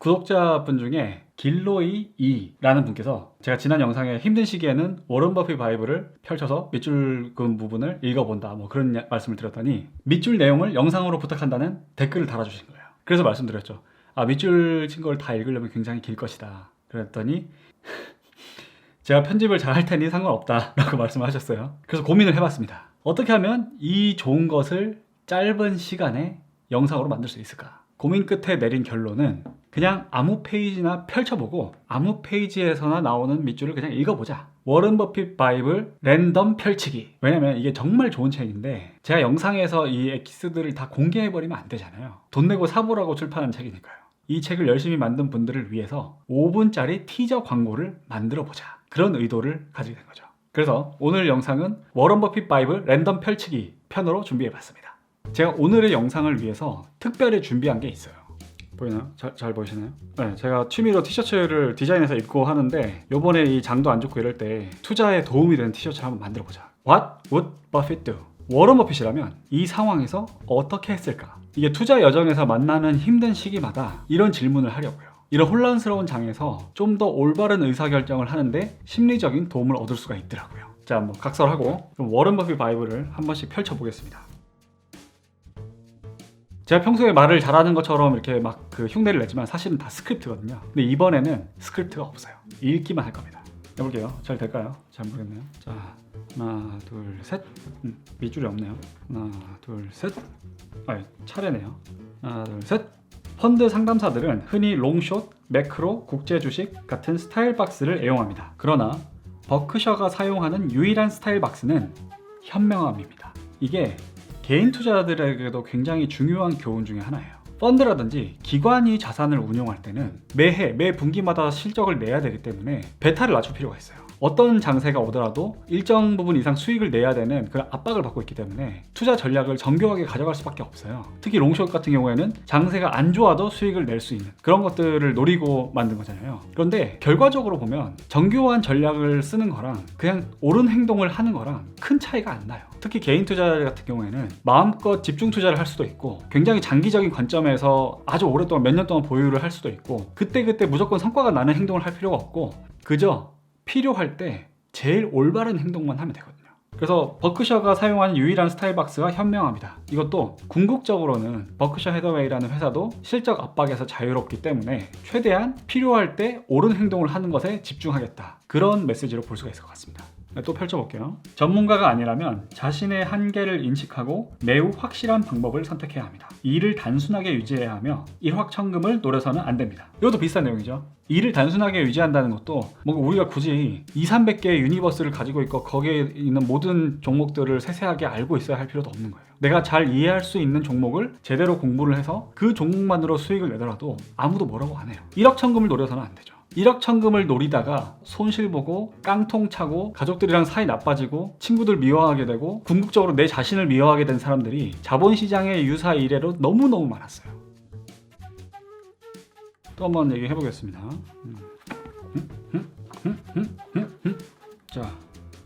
구독자분 중에 길로이 2라는 분께서 제가 지난 영상에 힘든 시기에는 워런 버핏 바이블을 펼쳐서 밑줄 그은 부분을 읽어본다 뭐 그런 말씀을 드렸더니 밑줄 내용을 영상으로 부탁한다는 댓글을 달아주신 거예요. 그래서 말씀드렸죠. 밑줄 친 걸 다 읽으려면 굉장히 길 것이다. 그랬더니 제가 편집을 잘 할 테니 상관없다 라고 말씀하셨어요. 그래서 고민을 해봤습니다. 어떻게 하면 이 좋은 것을 짧은 시간에 영상으로 만들 수 있을까? 고민 끝에 내린 결론은 그냥 아무 페이지나 펼쳐보고 아무 페이지에서나 나오는 밑줄을 그냥 읽어보자. 워런 버핏 바이블 랜덤 펼치기. 왜냐면 이게 정말 좋은 책인데 제가 영상에서 이 엑기스들을 다 공개해버리면 안 되잖아요. 돈 내고 사보라고 출판한 책이니까요. 이 책을 열심히 만든 분들을 위해서 5분짜리 티저 광고를 만들어보자. 그런 의도를 가지게 된 거죠. 그래서 오늘 영상은 워런 버핏 바이블 랜덤 펼치기 편으로 준비해봤습니다. 제가 오늘의 영상을 위해서 특별히 준비한 게 있어요. 보이나요? 잘 보이시나요? 네, 제가 취미로 티셔츠를 디자인해서 입고 하는데 요번에 이 장도 안 좋고 이럴 때 투자에 도움이 되는 티셔츠를 한번 만들어보자. What would Buffett do? 워런 버핏이라면 이 상황에서 어떻게 했을까? 이게 투자 여정에서 만나는 힘든 시기마다 이런 질문을 하려고요. 이런 혼란스러운 장에서 좀 더 올바른 의사결정을 하는데 심리적인 도움을 얻을 수가 있더라고요. 자, 뭐 각설하고 좀 워런 버핏 바이블을 한 번씩 펼쳐보겠습니다. 제가 평소에 말을 잘하는 것처럼 이렇게 막 그 흉내를 내지만 사실은 다 스크립트거든요. 근데 이번에는 스크립트가 없어요. 읽기만 할 겁니다. 해볼게요. 잘 될까요? 잘 모르겠네요. 자, 하나, 둘, 셋. 밑줄이 없네요. 하나, 둘, 셋. 차례네요. 하나, 둘, 셋. 펀드 상담사들은 흔히 롱숏, 매크로, 국제 주식 같은 스타일 박스를 애용합니다. 그러나 버크셔가 사용하는 유일한 스타일 박스는 현명함입니다. 이게 개인 투자자들에게도 굉장히 중요한 교훈 중에 하나예요. 펀드라든지 기관이 자산을 운용할 때는 매 분기마다 실적을 내야 되기 때문에 베타를 낮출 필요가 있어요. 어떤 장세가 오더라도 일정 부분 이상 수익을 내야 되는 그런 압박을 받고 있기 때문에 투자 전략을 정교하게 가져갈 수밖에 없어요. 특히 롱숏 같은 경우에는 장세가 안 좋아도 수익을 낼 수 있는 그런 것들을 노리고 만든 거잖아요. 그런데 결과적으로 보면 정교한 전략을 쓰는 거랑 그냥 옳은 행동을 하는 거랑 큰 차이가 안 나요. 특히 개인 투자자 같은 경우에는 마음껏 집중 투자를 할 수도 있고 굉장히 장기적인 관점에서 아주 오랫동안 몇 년 동안 보유를 할 수도 있고 그때 무조건 성과가 나는 행동을 할 필요가 없고 그저 필요할 때 제일 올바른 행동만 하면 되거든요. 그래서 버크셔가 사용하는 유일한 스타일 박스가 현명합니다. 이것도 궁극적으로는 버크셔 해더웨이라는 회사도 실적 압박에서 자유롭기 때문에 최대한 필요할 때 옳은 행동을 하는 것에 집중하겠다. 그런 메시지로 볼 수가 있을 것 같습니다. 또 펼쳐볼게요. 전문가가 아니라면 자신의 한계를 인식하고 매우 확실한 방법을 선택해야 합니다. 일을 단순하게 유지해야 하며 일확천금을 노려서는 안 됩니다. 이것도 비슷한 내용이죠. 일을 단순하게 유지한다는 것도 뭔가 우리가 굳이 200~300개의 유니버스를 가지고 있고 거기에 있는 모든 종목들을 세세하게 알고 있어야 할 필요도 없는 거예요. 내가 잘 이해할 수 있는 종목을 제대로 공부를 해서 그 종목만으로 수익을 내더라도 아무도 뭐라고 안 해요. 일확천금을 노려서는 안 되죠. 일확천금을 노리다가 손실 보고 깡통 차고 가족들이랑 사이 나빠지고 친구들 미워하게 되고 궁극적으로 내 자신을 미워하게 된 사람들이 자본시장의 유사 이래로 너무너무 많았어요. 또 한번 얘기해 보겠습니다. 자,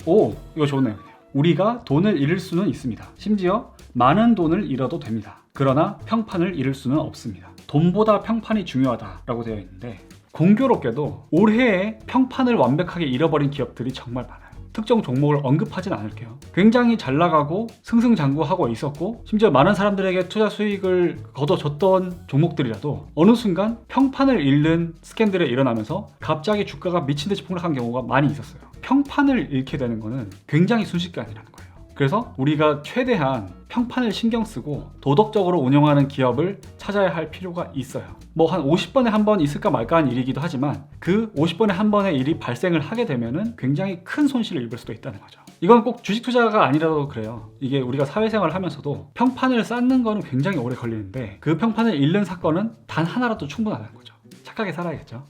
이거 좋네요. 우리가 돈을 잃을 수는 있습니다. 심지어 많은 돈을 잃어도 됩니다. 그러나 평판을 잃을 수는 없습니다. 돈보다 평판이 중요하다라고 되어 있는데 공교롭게도 올해에 평판을 완벽하게 잃어버린 기업들이 정말 많아요. 특정 종목을 언급하진 않을게요. 굉장히 잘 나가고 승승장구하고 있었고 심지어 많은 사람들에게 투자 수익을 거둬줬던 종목들이라도 어느 순간 평판을 잃는 스캔들이 일어나면서 갑자기 주가가 미친듯이 폭락한 경우가 많이 있었어요. 평판을 잃게 되는 거는 굉장히 순식간이라는 거예요. 그래서 우리가 최대한 평판을 신경 쓰고 도덕적으로 운영하는 기업을 찾아야 할 필요가 있어요. 뭐 한 50번에 한 번 있을까 말까 한 일이기도 하지만 그 50번에 한 번의 일이 발생을 하게 되면은 굉장히 큰 손실을 입을 수도 있다는 거죠. 이건 꼭 주식 투자가 아니라도 그래요. 이게 우리가 사회생활을 하면서도 평판을 쌓는 거는 굉장히 오래 걸리는데 그 평판을 잃는 사건은 단 하나라도 충분하다는 거죠. 착하게 살아야겠죠.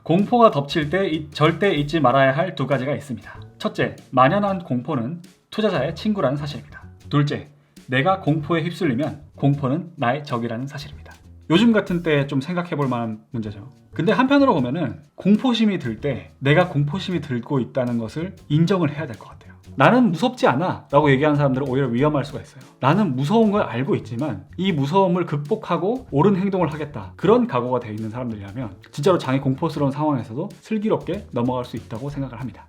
공포가 덮칠 때 절대 잊지 말아야 할 두 가지가 있습니다. 첫째, 만연한 공포는 투자자의 친구라는 사실입니다. 둘째, 내가 공포에 휩쓸리면 공포는 나의 적이라는 사실입니다. 요즘 같은 때 좀 생각해 볼 만한 문제죠. 근데 한편으로 보면은 공포심이 들 때 내가 공포심이 들고 있다는 것을 인정을 해야 될 것 같아요. 나는 무섭지 않아 라고 얘기하는 사람들은 오히려 위험할 수가 있어요. 나는 무서운 걸 알고 있지만 이 무서움을 극복하고 옳은 행동을 하겠다, 그런 각오가 되어 있는 사람들이라면 진짜로 장이 공포스러운 상황에서도 슬기롭게 넘어갈 수 있다고 생각을 합니다.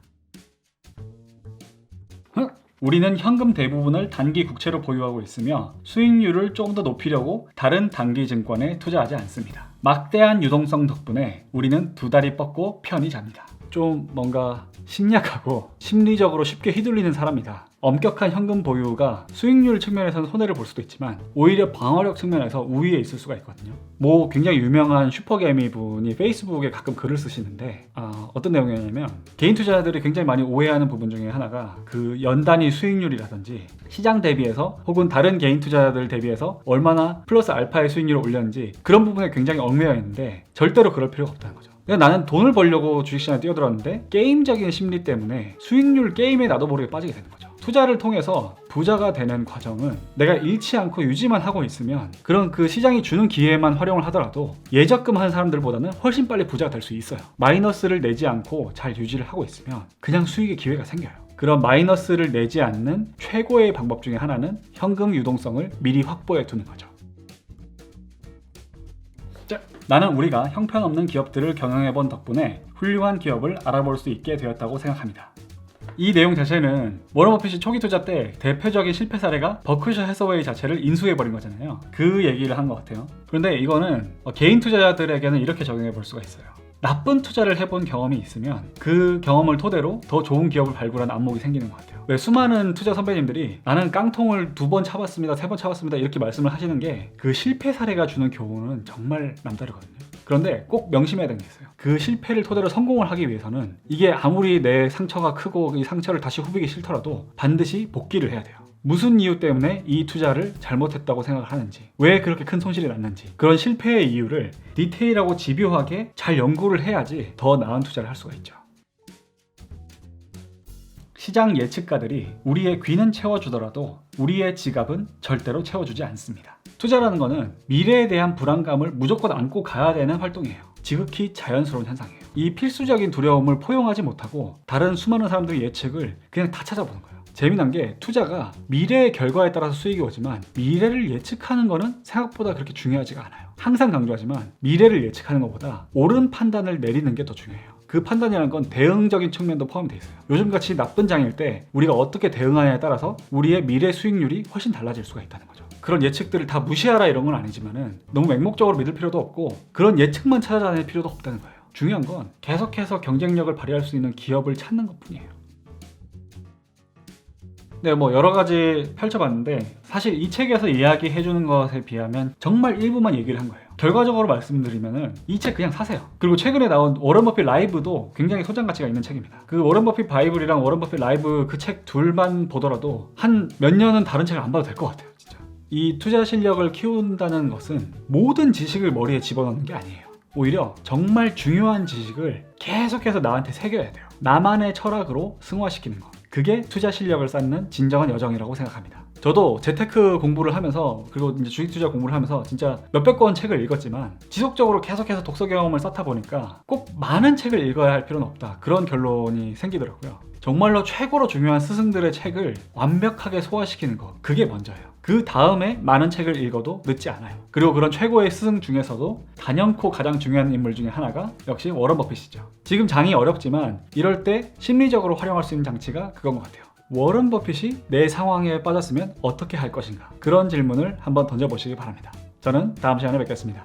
우리는 현금 대부분을 단기 국채로 보유하고 있으며 수익률을 조금 더 높이려고 다른 단기 증권에 투자하지 않습니다. 막대한 유동성 덕분에 우리는 두 다리 뻗고 편히 잡니다. 좀 뭔가 심약하고 심리적으로 쉽게 휘둘리는 사람이다. 엄격한 현금 보유가 수익률 측면에서는 손해를 볼 수도 있지만 오히려 방어력 측면에서 우위에 있을 수가 있거든요. 뭐 굉장히 유명한 슈퍼개미 분이 페이스북에 가끔 글을 쓰시는데 어떤 내용이냐면 개인 투자자들이 굉장히 많이 오해하는 부분 중에 하나가 그 연단위 수익률이라든지 시장 대비해서 혹은 다른 개인 투자자들 대비해서 얼마나 플러스 알파의 수익률을 올렸는지 그런 부분에 굉장히 얽매여 있는데 절대로 그럴 필요가 없다는 거죠. 나는 돈을 벌려고 주식시장에 뛰어들었는데 게임적인 심리 때문에 수익률 게임에 나도 모르게 빠지게 되는 거죠. 투자를 통해서 부자가 되는 과정은 내가 잃지 않고 유지만 하고 있으면 그런 그 시장이 주는 기회만 활용을 하더라도 예적금 하는 사람들보다는 훨씬 빨리 부자가 될 수 있어요. 마이너스를 내지 않고 잘 유지를 하고 있으면 그냥 수익의 기회가 생겨요. 그런 마이너스를 내지 않는 최고의 방법 중에 하나는 현금 유동성을 미리 확보해 두는 거죠. 나는 우리가 형편없는 기업들을 경영해본 덕분에 훌륭한 기업을 알아볼 수 있게 되었다고 생각합니다. 이 내용 자체는 워런 버핏이 초기 투자 때 대표적인 실패 사례가 버크셔 해서웨이 자체를 인수해버린 거잖아요. 그 얘기를 한 것 같아요. 그런데 이거는 개인 투자자들에게는 이렇게 적용해 볼 수가 있어요. 나쁜 투자를 해본 경험이 있으면 그 경험을 토대로 더 좋은 기업을 발굴하는 안목이 생기는 것 같아요. 왜 수많은 투자 선배님들이 나는 깡통을 2번 차봤습니다, 3번 차봤습니다 이렇게 말씀을 하시는 게 그 실패 사례가 주는 교훈은 정말 남다르거든요. 그런데 꼭 명심해야 되는 게 있어요. 그 실패를 토대로 성공을 하기 위해서는 이게 아무리 내 상처가 크고 이 상처를 다시 후비기 싫더라도 반드시 복귀를 해야 돼요. 무슨 이유 때문에 이 투자를 잘못했다고 생각을 하는지, 왜 그렇게 큰 손실이 났는지, 그런 실패의 이유를 디테일하고 집요하게 잘 연구를 해야지 더 나은 투자를 할 수가 있죠. 시장 예측가들이 우리의 귀는 채워주더라도 우리의 지갑은 절대로 채워주지 않습니다. 투자라는 거는 미래에 대한 불안감을 무조건 안고 가야 되는 활동이에요. 지극히 자연스러운 현상이에요. 이 필수적인 두려움을 포용하지 못하고 다른 수많은 사람들의 예측을 그냥 다 찾아보는 거예요. 재미난 게 투자가 미래의 결과에 따라서 수익이 오지만 미래를 예측하는 거는 생각보다 그렇게 중요하지가 않아요. 항상 강조하지만 미래를 예측하는 것보다 옳은 판단을 내리는 게 더 중요해요. 그 판단이라는 건 대응적인 측면도 포함되어 있어요. 요즘같이 나쁜 장일 때 우리가 어떻게 대응하냐에 따라서 우리의 미래 수익률이 훨씬 달라질 수가 있다는 거죠. 그런 예측들을 다 무시하라 이런 건 아니지만은 너무 맹목적으로 믿을 필요도 없고 그런 예측만 찾아다닐 필요도 없다는 거예요. 중요한 건 계속해서 경쟁력을 발휘할 수 있는 기업을 찾는 것뿐이에요. 네, 뭐 여러 가지 펼쳐봤는데 사실 이 책에서 이야기해주는 것에 비하면 정말 일부만 얘기를 한 거예요. 결과적으로 말씀드리면은 이 책 그냥 사세요. 그리고 최근에 나온 워런 버핏 라이브도 굉장히 소장 가치가 있는 책입니다. 그 워런 버핏 바이블이랑 워런 버핏 라이브 그 책 둘만 보더라도 한 몇 년은 다른 책을 안 봐도 될 것 같아요. 진짜. 이 투자 실력을 키운다는 것은 모든 지식을 머리에 집어넣는 게 아니에요. 오히려 정말 중요한 지식을 계속해서 나한테 새겨야 돼요. 나만의 철학으로 승화시키는 것. 그게 투자 실력을 쌓는 진정한 여정이라고 생각합니다. 저도 재테크 공부를 하면서 그리고 이제 주식 투자 공부를 하면서 진짜 몇백 권 책을 읽었지만 지속적으로 계속해서 독서 경험을 쌓다 보니까 꼭 많은 책을 읽어야 할 필요는 없다. 그런 결론이 생기더라고요. 정말로 최고로 중요한 스승들의 책을 완벽하게 소화시키는 것, 그게 먼저예요. 그 다음에 많은 책을 읽어도 늦지 않아요. 그리고 그런 최고의 스승 중에서도 단연코 가장 중요한 인물 중에 하나가 역시 워런 버핏이죠. 지금 장이 어렵지만 이럴 때 심리적으로 활용할 수 있는 장치가 그건 것 같아요. 워런 버핏이 내 상황에 빠졌으면 어떻게 할 것인가? 그런 질문을 한번 던져보시기 바랍니다. 저는 다음 시간에 뵙겠습니다.